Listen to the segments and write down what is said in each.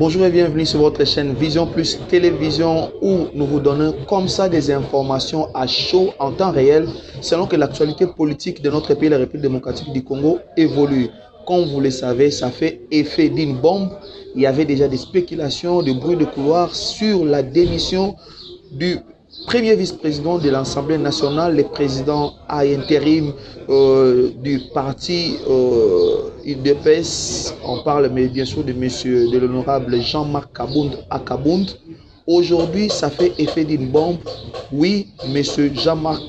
Bonjour et bienvenue sur votre chaîne Vision Plus Télévision où nous vous donnons comme ça des informations à chaud en temps réel selon que l'actualité politique de notre pays, la République démocratique du Congo, évolue. Comme vous le savez, ça fait effet d'une bombe. Il y avait déjà des spéculations, des bruits de couloir sur la démission du premier vice-président de l'Assemblée nationale, le président à intérim du parti UDPS. On parle mais bien sûr de l'honorable Jean-Marc Akabound. Aujourd'hui, ça fait effet d'une bombe. Oui, monsieur Jean-Marc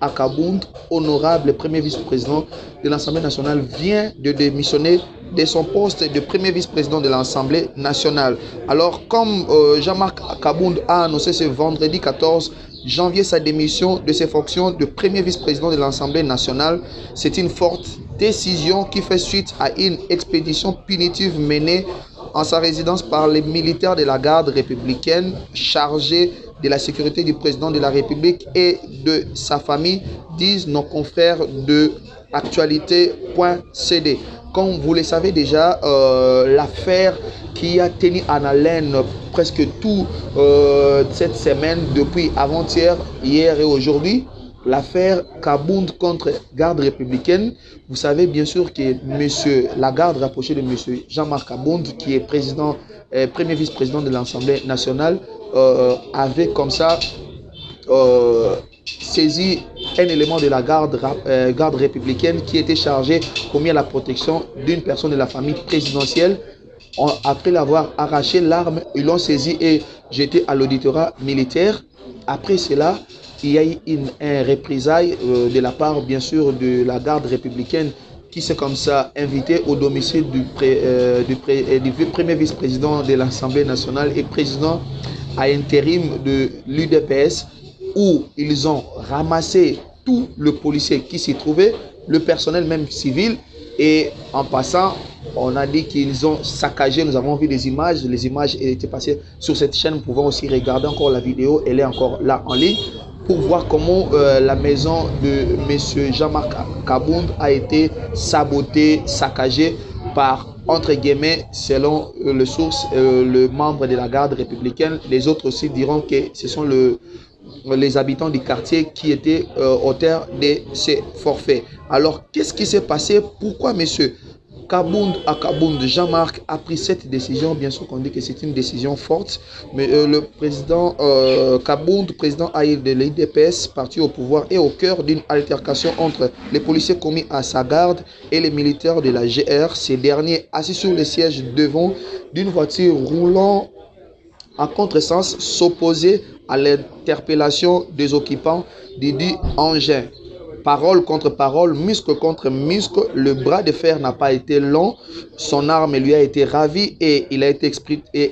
Akabound, honorable premier vice-président de l'Assemblée nationale, vient de démissionner de son poste de premier vice-président de l'Assemblée nationale. Alors, comme Jean-Marc Akabound a annoncé ce vendredi 14 janvier sa démission de ses fonctions de premier vice-président de l'Assemblée nationale, c'est une forte décision qui fait suite à une expédition punitive menée en sa résidence par les militaires de la garde républicaine chargés de la sécurité du président de la République et de sa famille, disent nos confrères de actualité.cd. Comme vous le savez déjà, l'affaire qui a tenu en haleine presque tout cette semaine, depuis avant-hier, hier et aujourd'hui, l'affaire Kabound contre garde républicaine. Vous savez bien sûr que la garde rapprochée de M. Jean-Marc Kabound, qui est premier vice-président de l'Assemblée nationale, avait comme ça saisi un élément de la garde républicaine qui était chargé pour la protection d'une personne de la famille présidentielle. Après l'avoir arraché l'arme, ils l'ont saisi et jeté à l'auditorat militaire. Après cela, il y a eu un représailles de la part, bien sûr, de la garde républicaine qui s'est comme ça invité au domicile du premier vice-président de l'Assemblée nationale et président à intérim de l'UDPS, où ils ont ramassé tout le policier qui s'y trouvait, le personnel même civil, et en passant, on a dit qu'ils ont saccagé. Nous avons vu des images, les images étaient passées sur cette chaîne. Nous pouvons aussi regarder encore la vidéo, elle est encore là en ligne, pour voir comment la maison de M. Jean-Marc Kabound a été sabotée, saccagée par, entre guillemets, selon le source, le membre de la garde républicaine. Les autres aussi diront que ce sont les habitants du quartier qui étaient auteurs de ces forfaits. Alors, qu'est-ce qui s'est passé? Pourquoi M. Akabound Jean-Marc a pris cette décision? Bien sûr qu'on dit que c'est une décision forte, mais le président Kabound, président de l'IDPS, parti au pouvoir, est au cœur d'une altercation entre les policiers commis à sa garde et les militaires de la GR. Ces derniers, assis sur le siège devant d'une voiture roulant en contresens, s'opposaient à l'interpellation des occupants du dit engin. Parole contre parole, muscle contre muscle, le bras de fer n'a pas été long, son arme lui a été ravie et il a été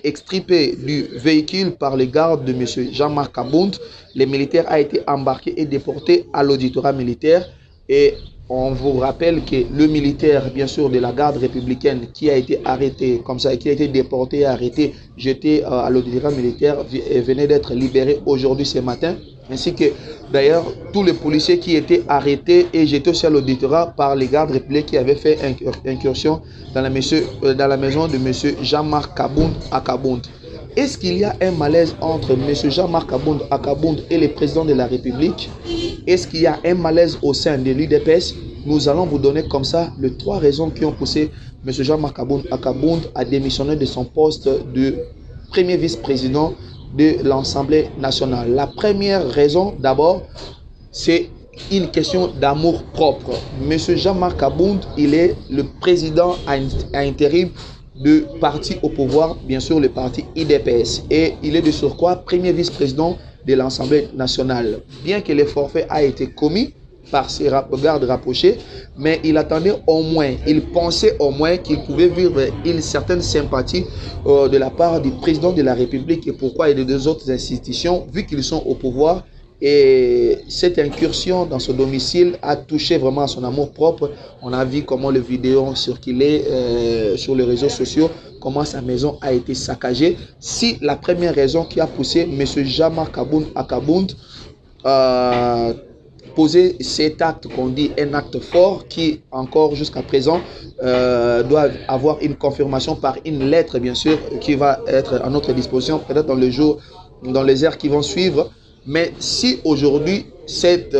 extirpé du véhicule par les gardes de M. Jean-Marc Kabound. Les militaires ont été embarqués et déportés à l'auditorat militaire. Et on vous rappelle que le militaire, bien sûr, de la garde républicaine qui a été arrêté, comme ça, qui a été déporté et arrêté, jeté à l'auditorat militaire, venait d'être libéré aujourd'hui ce matin. Ainsi que d'ailleurs tous les policiers qui étaient arrêtés et jetés aussi à l'auditorat par les gardes républicains qui avaient fait incursion dans la maison de M. Jean-Marc Akabound. Est-ce qu'il y a un malaise entre M. Jean-Marc Akabound et le président de la République? Est-ce qu'il y a un malaise au sein de l'UDPS? Nous allons vous donner comme ça les 3 raisons qui ont poussé M. Jean-Marc Akabound à démissionner de son poste de premier vice-président de l'Assemblée nationale. La première raison, d'abord, c'est une question d'amour propre. M. Jean-Marc Akabound, il est le président à intérim de parti au pouvoir, bien sûr le parti IDPS. Et il est de surcroît premier vice-président de l'Assemblée nationale. Bien que le forfait a été commis par ses gardes rapprochés, mais il attendait au moins, il pensait au moins qu'il pouvait vivre une certaine sympathie de la part du président de la République et pourquoi et de 2 autres institutions, vu qu'ils sont au pouvoir. Et cette incursion dans ce domicile a touché vraiment à son amour propre. On a vu comment les vidéos circulaient sur les réseaux sociaux, comment sa maison a été saccagée. Si la première raison qui a poussé M. Jean-Marc Akabound poser cet acte qu'on dit un acte fort qui encore jusqu'à présent doit avoir une confirmation par une lettre bien sûr qui va être à notre disposition peut-être dans les heures qui vont suivre. Mais si aujourd'hui cette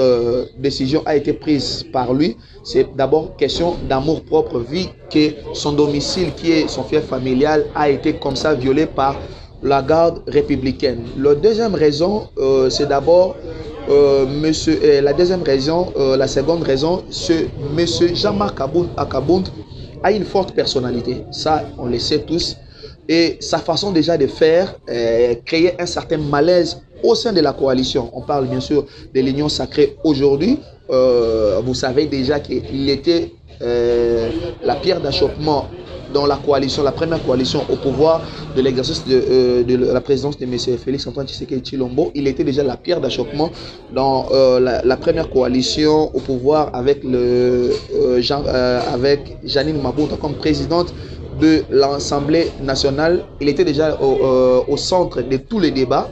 décision a été prise par lui, c'est d'abord question d'amour propre vu que son domicile qui est son fief familial a été comme ça violé par la garde républicaine. La deuxième raison, c'est d'abord la seconde raison, c'est monsieur Jean-Marc Akabound a une forte personnalité. Ça, on le sait tous. Et sa façon déjà de faire créer un certain malaise au sein de la coalition. On parle bien sûr de l'Union sacrée aujourd'hui. Vous savez déjà qu'il était la pierre d'achoppement dans la coalition, la première coalition au pouvoir de l'exercice de la présidence de M. Félix-Antoine Tshisekedi Tshilombo. Il était déjà la pierre d'achoppement dans la première coalition au pouvoir avec, avec Janine Mabunda comme présidente de l'Assemblée nationale. Il était déjà au centre de tous les débats.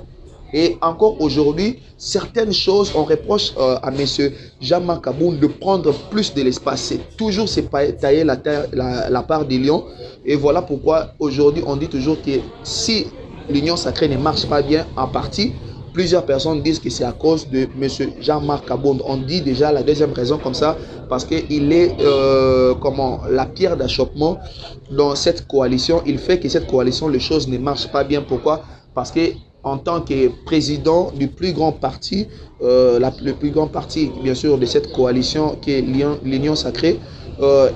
Et encore aujourd'hui, certaines choses, on reproche à M. Jean-Marc Aboun de prendre plus de l'espace. C'est toujours tailler la part des lions. Et voilà pourquoi aujourd'hui, on dit toujours que si l'Union sacrée ne marche pas bien en partie, plusieurs personnes disent que c'est à cause de M. Jean-Marc Aboun. On dit déjà la deuxième raison comme ça, parce qu'il est la pierre d'achoppement dans cette coalition. Il fait que cette coalition, les choses ne marchent pas bien. Pourquoi? Parce que en tant que président du plus grand parti, le plus grand parti bien sûr de cette coalition qui est l'Union sacrée,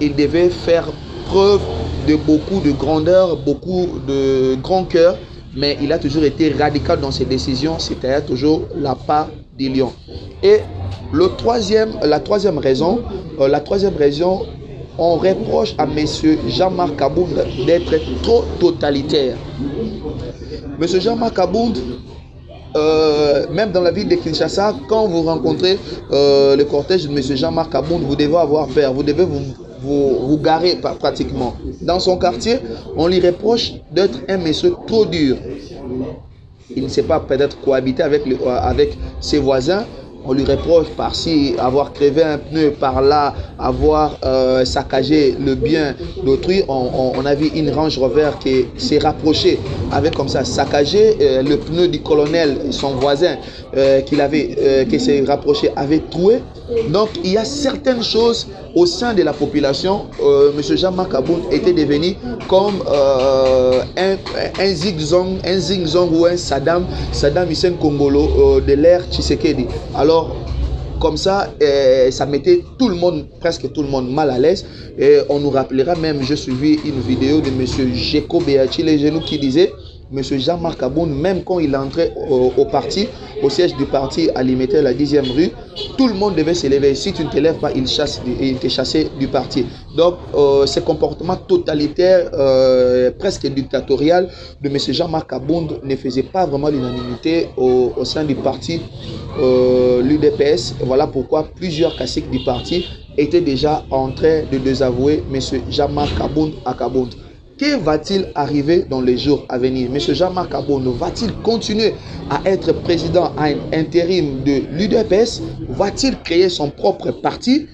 il devait faire preuve de beaucoup de grandeur, beaucoup de grand cœur, mais il a toujours été radical dans ses décisions, c'est-à-dire toujours la part des lions. Et la troisième raison, on reproche à M. Jean-Marc Abound d'être trop totalitaire. M. Jean-Marc Abound, même dans la ville de Kinshasa, quand vous rencontrez le cortège de M. Jean-Marc Abound, vous devez avoir peur, vous devez vous garer pratiquement. Dans son quartier, on lui reproche d'être un monsieur trop dur. Il ne sait pas peut-être cohabiter avec ses voisins. On lui reproche par-ci avoir crevé un pneu, par-là avoir saccagé le bien d'autrui. On a vu une Range Rover qui s'est rapprochée avec comme ça saccagé le pneu du colonel, son voisin qui s'est rapproché, avait troué. Donc il y a certaines choses au sein de la population. M. Jean-Marc Abound était devenu comme un zigzag ou un Saddam Hussein Congolo de l'ère Tshisekedi. Alors comme ça, ça mettait presque tout le monde mal à l'aise. Et on nous rappellera même, j'ai suivi une vidéo de M. Jeko Beachi les genoux qui disait M. Jean-Marc Abound, même quand il entrait au parti, au siège du parti à Limité, la 10e rue, tout le monde devait se lever. Si tu ne te lèves pas, il te chassait du parti. Donc, ce comportement totalitaire, presque dictatorial de M. Jean-Marc Abound ne faisait pas vraiment l'unanimité au sein du parti, l'UDPS. Voilà pourquoi plusieurs caciques du parti étaient déjà en train de désavouer M. Jean-Marc Akabound. Que va-t-il arriver dans les jours à venir? M. Jean-Marc Abound va-t-il continuer à être président à intérim de l'UDPS? Va-t-il créer son propre parti?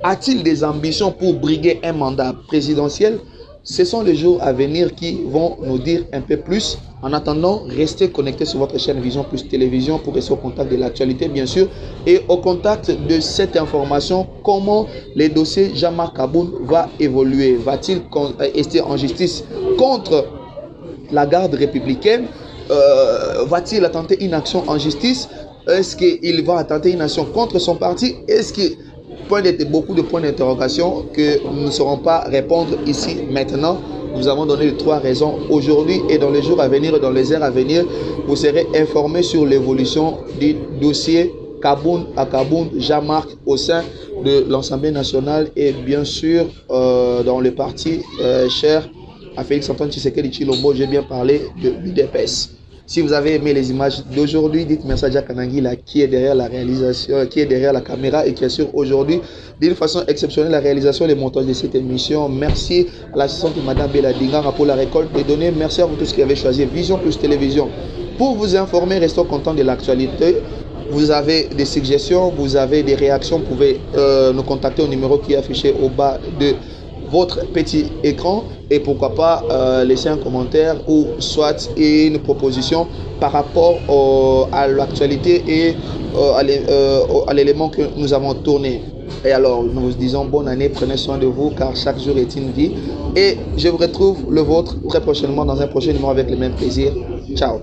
A-t-il des ambitions pour briguer un mandat présidentiel? Ce sont les jours à venir qui vont nous dire un peu plus. En attendant, restez connectés sur votre chaîne Vision Plus Télévision pour rester au contact de l'actualité, bien sûr, et au contact de cette information, comment les dossiers Jean-Marc Abound va évoluer. Va-t-il rester en justice contre la garde républicaine? Va-t-il attenter une action en justice? Est-ce qu'il va attenter une action contre son parti? Est-ce que beaucoup de points d'interrogation que nous ne saurons pas répondre ici maintenant. Nous avons donné les 3 raisons aujourd'hui et dans les jours à venir et dans les heures à venir, vous serez informés sur l'évolution du dossier Akabound Jean-Marc au sein de l'Assemblée nationale et bien sûr dans le parti cher à Félix-Antoine Tshisekedi Tshilombo. J'ai bien parlé de l'UDPS. Si vous avez aimé les images d'aujourd'hui, dites merci à Jack Kanangila qui est derrière la réalisation, qui est derrière la caméra et qui assure aujourd'hui d'une façon exceptionnelle la réalisation et le montage de cette émission. Merci à l'assistante de Mme Bella Dingara pour la récolte des données. Merci à vous tous qui avez choisi Vision Plus Télévision. Pour vous informer, restons contents de l'actualité. vous avez des suggestions, vous avez des réactions, vous pouvez nous contacter au numéro qui est affiché au bas de votre petit écran et pourquoi pas laisser un commentaire ou soit une proposition par rapport à l'actualité et à l'élément que nous avons tourné. Et alors nous vous disons bonne année, prenez soin de vous car chaque jour est une vie et je vous retrouve le vôtre très prochainement dans un prochain numéro avec le même plaisir. Ciao.